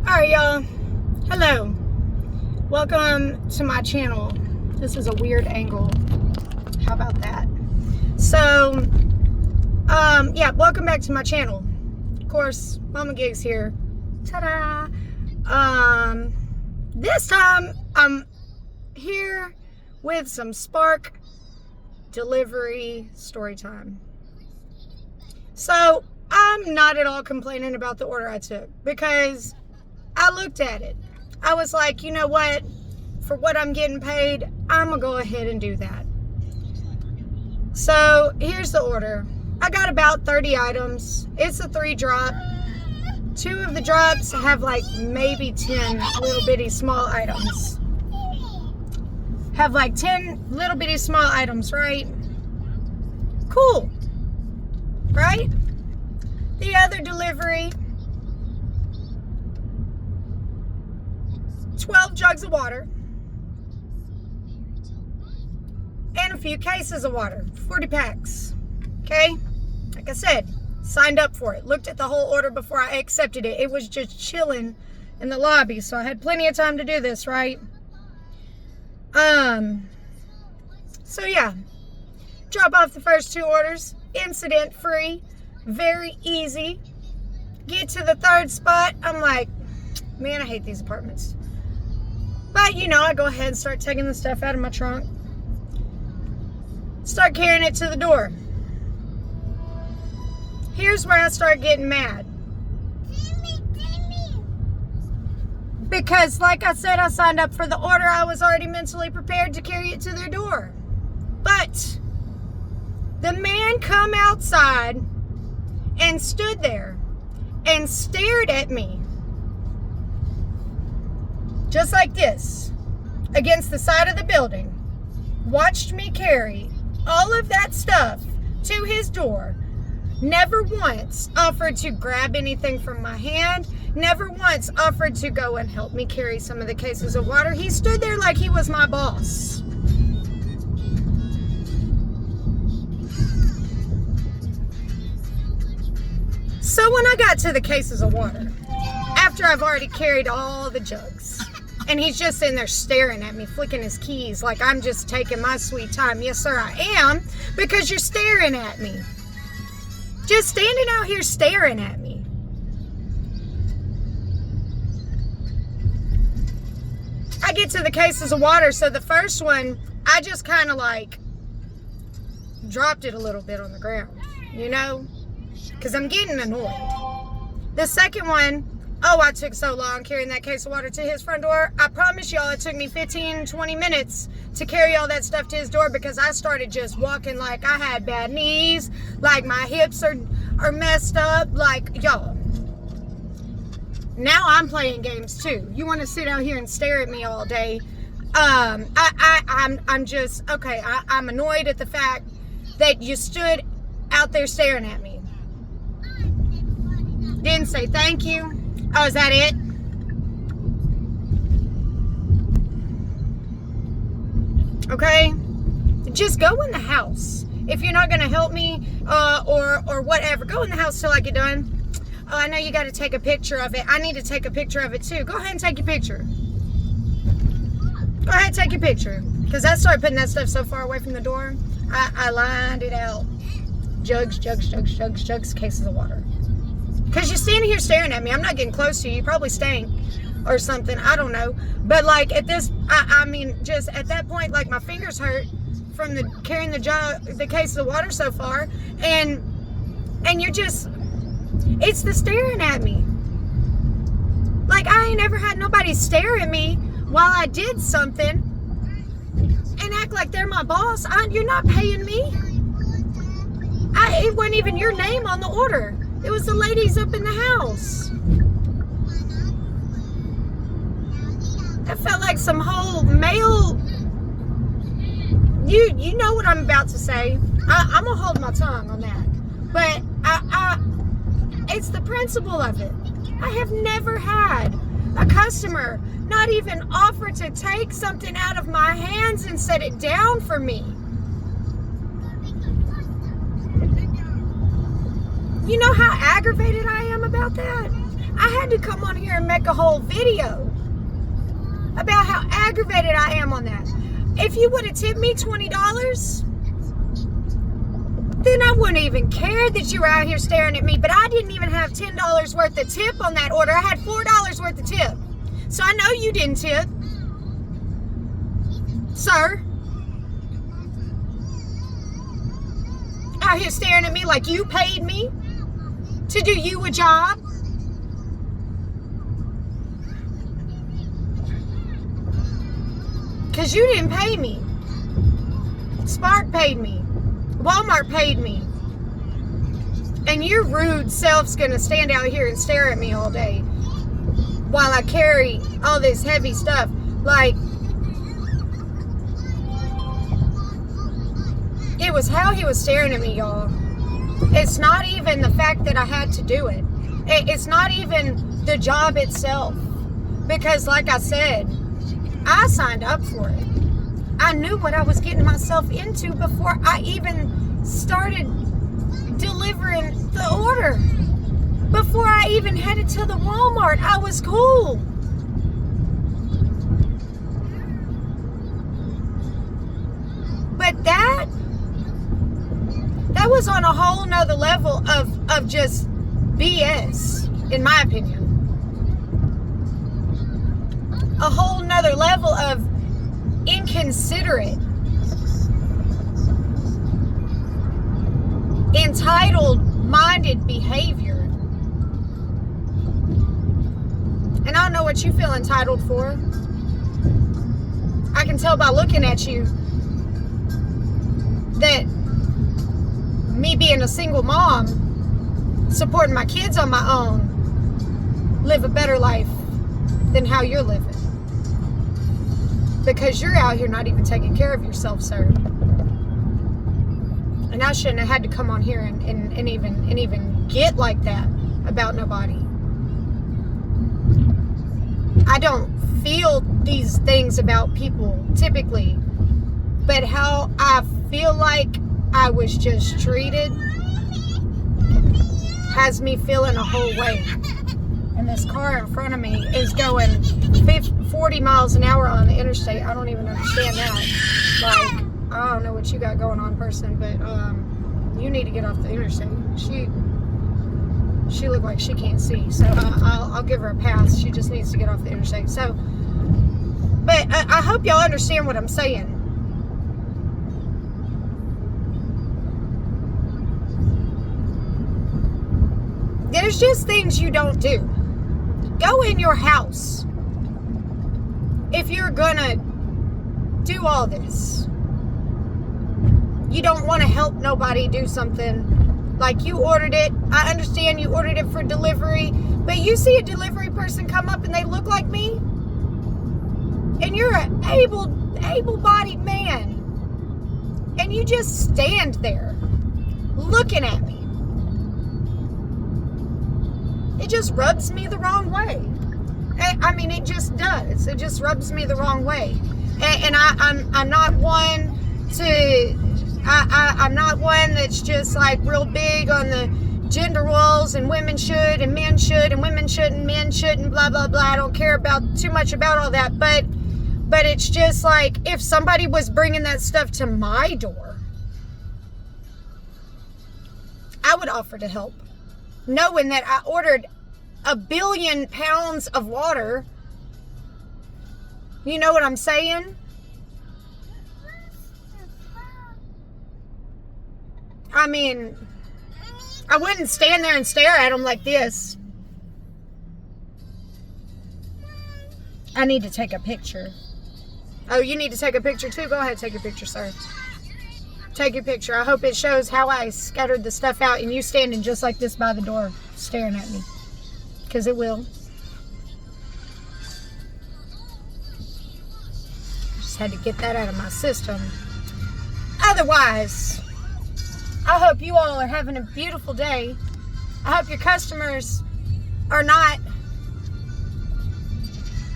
Alright, y'all. Hello. Welcome to my channel. This is a weird angle. How about that? So, yeah, welcome back to my channel. Of course, Mama Gigs here. Ta-da! This time, I'm here with some Spark delivery story time. So, I'm not at all complaining about the order I took because I looked at it. I was like, you know what? For what I'm getting paid, I'm gonna go ahead and do that. So here's the order. I got about 30 items. It's a 3-drop. 2 of the drops have like maybe 10 little bitty small items. Have like 10 little bitty small items, right? Cool. Right? The other delivery, 12 jugs of water and a few cases of water, 40 packs. Okay, like I said, signed up for it, looked at the whole order before I accepted it. It was just chilling in the lobby, so I had plenty of time to do this, right? So yeah, drop off the first 2 orders, incident free, very easy. Get to the 3rd spot, I'm like, man, I hate these apartments. But, you know, I go ahead and start taking the stuff out of my trunk. Start carrying it to the door. Here's where I start getting mad. Because, like I said, I signed up for the order. I was already mentally prepared to carry it to their door. But the man come outside and stood there and stared at me. Just like this, against the side of the building, watched me carry all of that stuff to his door, never once offered to grab anything from my hand, never once offered to go and help me carry some of the cases of water. He stood there like he was my boss. So when I got to the cases of water, after I've already carried all the jugs, and he's just in there staring at me, flicking his keys like I'm just taking my sweet time. Yes, sir, I am, because you're staring at me. Just standing out here staring at me. I get to the cases of water, so the first one, I just kind of like dropped it a little bit on the ground, you know, because I'm getting annoyed. The second one, oh, I took so long carrying that case of water to his front door. I promise y'all it took me 15, 20 minutes to carry all that stuff to his door because I started just walking like I had bad knees, like my hips are messed up, like, y'all. Now I'm playing games too. You want to sit out here and stare at me all day. I'm just, okay, I'm annoyed at the fact that you stood out there staring at me. Didn't say thank you. Oh, is that it? Okay? Just go in the house. If you're not going to help me or whatever, go in the house till I get done. Oh, I know you got to take a picture of it. I need to take a picture of it too. Go ahead and take your picture. Go ahead and take your picture. Because I started putting that stuff so far away from the door. I lined it out. Jugs, cases of water. Because you're standing here staring at me. I'm not getting close to you. You probably stink or something. I don't know. But like at this, I mean, just at that point, like my fingers hurt from carrying the case of water so far. And you're just, it's the staring at me. Like I ain't ever had nobody stare at me while I did something and act like they're my boss. You're not paying me. It wasn't even your name on the order. It was the ladies up in the house. That felt like some whole male. You know what I'm about to say. I'm gonna hold my tongue on that. But it's the principle of it. I have never had a customer not even offer to take something out of my hands and set it down for me. You know how aggravated I am about that? I had to come on here and make a whole video about how aggravated I am on that. If you would have tipped me $20, then I wouldn't even care that you were out here staring at me. But I didn't even have $10 worth of tip on that order. I had $4 worth of tip. So I know you didn't tip, sir. Out here staring at me like you paid me to do you a job. Because you didn't pay me. Spark paid me. Walmart paid me. And your rude self's going to stand out here and stare at me all day while I carry all this heavy stuff. Like, it was how he was staring at me, y'all. It's not even the fact that I had to do it. It's not even the job itself. Because like I said, I signed up for it. I knew what I was getting myself into before I even started delivering the order. Before I even headed to the Walmart, I was cool. But that was on a whole nother level of just BS, in my opinion. A whole nother level of inconsiderate, entitled-minded behavior. And I don't know what you feel entitled for. I can tell by looking at you that me being a single mom, supporting my kids on my own, live a better life than how you're living. Because you're out here not even taking care of yourself, sir. And I shouldn't have had to come on here and even get like that about nobody. I don't feel these things about people typically, but how I feel like I was just treated has me feeling a whole way. And this car in front of me is going 40 miles an hour on the interstate. I don't even understand that. Like, I don't know what you got going on, person, but you need to get off the interstate. She looked like she can't see, so I'll give her a pass. She just needs to get off the interstate. So, but I hope y'all understand what I'm saying. There's just things you don't do. Go in your house if you're gonna do all this. You don't want to help nobody do something. Like, you ordered it. I understand you ordered it for delivery, but you see a delivery person come up and they look like me, and you're an able-bodied man, and you just stand there looking at me. It just rubs me the wrong way. I mean, it just does. It just rubs me the wrong way. And I'm not one to... I'm not one that's just like real big on the gender roles and women should and men should and women shouldn't, men shouldn't, blah, blah, blah. I don't care about too much about all that. But it's just like, if somebody was bringing that stuff to my door, I would offer to help, knowing that I ordered 1 billion pounds of water. You know what I'm saying? I mean, I wouldn't stand there and stare at them like this. I need to take a picture. Oh, you need to take a picture too? Go ahead, take your picture, sir. Take your picture. I hope it shows how I scattered the stuff out and you standing just like this by the door staring at me. Because it will. Just had to get that out of my system. Otherwise, I hope you all are having a beautiful day. I hope your customers are not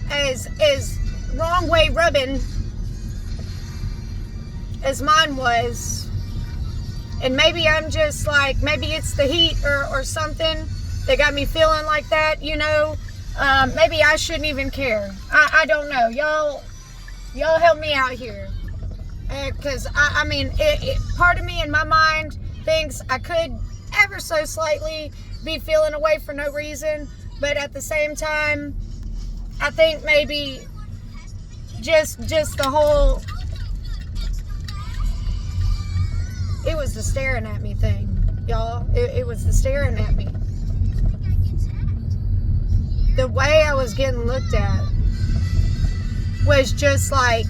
as wrong way rubbing as mine was. And maybe I'm just like, maybe it's the heat or something. that got me feeling like that, you know. Maybe I shouldn't even care. I don't know. Y'all help me out here. Because, I mean, part of me in my mind thinks I could ever so slightly be feeling away for no reason. But at the same time, I think maybe just the whole, it was the staring at me thing, y'all. It was the staring at me. The way I was getting looked at was just like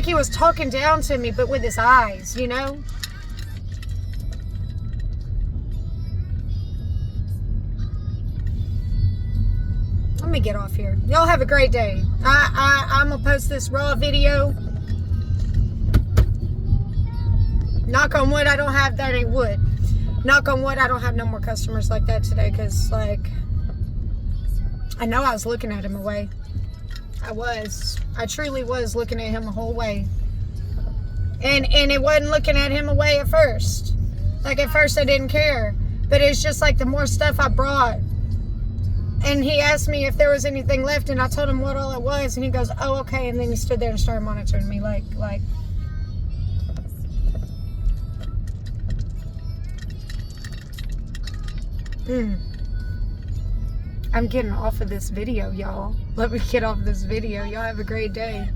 he was talking down to me, but with his eyes, you know? Let me get off here. Y'all have a great day. I'm gonna post this raw video. Knock on wood, I don't have, that ain't wood. Knock on wood, I don't have no more customers like that today, because, like, I know I was looking at him away. I truly was looking at him the whole way. And it wasn't looking at him away at first. Like, at first I didn't care. But it's just like the more stuff I brought. And he asked me if there was anything left, and I told him what all it was, and he goes, oh, okay. And then he stood there and started monitoring me like. I'm getting off of this video, y'all. Let me get off of this video. Y'all have a great day.